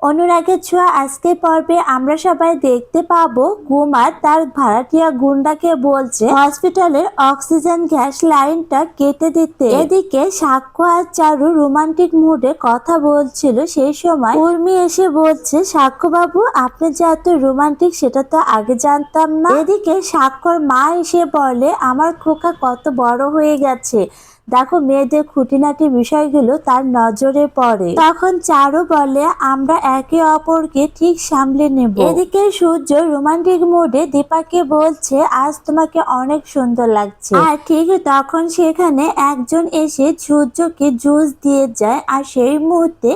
অনুরাগের ছোঁয়া আজকের পর্বে আমরা সবাই দেখতে পাবো কুমার তার ভাড়াটিয়া গুন্ডাকে বলছে হসপিটালের অক্সিজেন গ্যাস লাইনটা কেটে দিতে। এদিকে সাক্ষ্য আর চারু রোমান্টিক মুডে কথা বলছিল, সেই সময় উর্মি এসে বলছে সাক্ষ্য বাবু আপনি যে এত রোমান্টিক সেটা তো আগে জানতাম না। এদিকে সাক্ষ্যর মা এসে বলে আমার খোকা কত বড় হয়ে গেছে, দেখো মেয়েদের খুঁটিনাটি বিষয়গুলো তার নজরে পড়ে। তখন চারু বলে আমরা একে অপরকে ঠিক সামলে নেব। এদিকে সূর্য রোমান্টিক মুডে দীপাকে বলছে আজ তোমাকে অনেক সুন্দর লাগছে। আর ঠিক তখন সেখানে একজন এসে সূর্যকে জুস দিয়ে যায়, আর সেই মুহূর্তে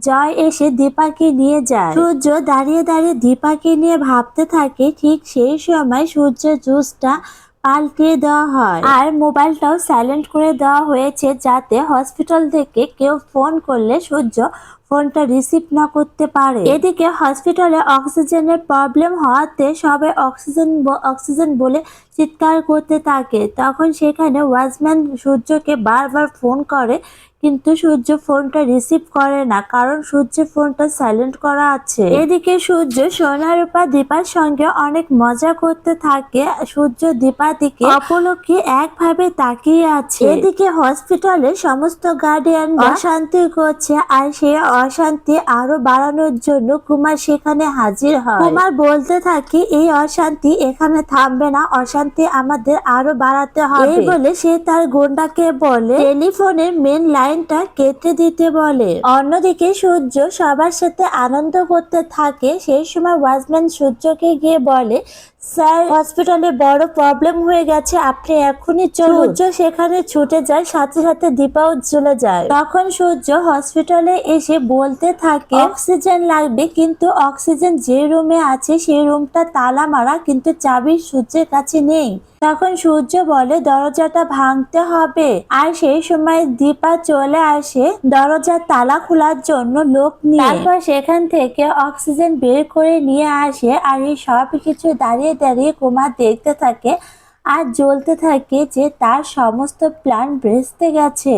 জয় এসে দীপাকে নিয়ে যায়। সূর্য দাঁড়িয়ে দাঁড়িয়ে দীপাকে নিয়ে ভাবতে থাকে, ঠিক সেই সময় সূর্যের জুসটা পাল্টিয়ে দেওয়া হয় আর মোবাইলটাও সাইলেন্ট করে দেওয়া হয়েছে, যাতে হসপিটাল থেকে কেউ ফোন করলে সূর্য ফোনটা রিসিভ না করতে পারে। এদিকে হসপিটালে অক্সিজেনের প্রবলেম হওয়াতে সবাই অক্সিজেন বলে চিৎকার করতে থাকে। তখন সেখানে ওয়াচম্যান সূর্যকে বারবার ফোন করে, কিন্তু সূর্য ফোনটা রিসিভ করে না, কারণ সূর্যের ফোনটা সাইলেন্ট করা আছে। এদিকে সূর্য সোনারূপা দীপার সঙ্গে অনেক মজা করতে থাকে। সূর্য দীপার দিকে অপলকে একভাবে তাকিয়ে আছে। এদিকে হসপিটালে সমস্ত গার্ডিয়ান অশান্তি করছে, আর সেই অশান্তি আরো বাড়ানোর জন্য কুমার সেখানে হাজির হয়। কুমার বলতে থাকে এই অশান্তি এখানে থামবে না, অশান্তি আমাদের আরো বাড়াতে হবে। এই বলে সে তার গুন্ডাকে বলে টেলিফোনের মেন লাইনটা কেটে দিতে বলে। অন্যদিকে সূর্য সবার সাথে আনন্দ করতে থাকে। সেই সময় ওয়াচম্যান সূর্যকে গিয়ে বলে স্যার হসপিটালে বড় প্রবলেম হয়ে গেছে, আপনি এখনই চলুন। সূর্য সেখানে ছুটে যায়, সাথে সাথে দীপাও চলে যায়। তখন সূর্য হসপিটালে এসে বলতে থাকে অক্সিজেন লাগবে, কিন্তু অক্সিজেন যে রুমে আছে সেই রুমটা তালা মারা, কিন্তু চাবি সূর্যের কাছে নেই। তখন সূর্য বলে দরজাটা ভাঙতে হবে, আর সেই সময় দীপা চলে আসে দরজার তালা খোলার জন্য লোক নিয়ে। তারপর সেখান থেকে অক্সিজেন বের করে নিয়ে আসে, আর এই সব কিছু দাঁড়িয়ে দাঁড়িয়ে কুমার দেখতে থাকে আর জ্বলতে থাকে যে তার সমস্ত প্ল্যান ভেস্তে গেছে।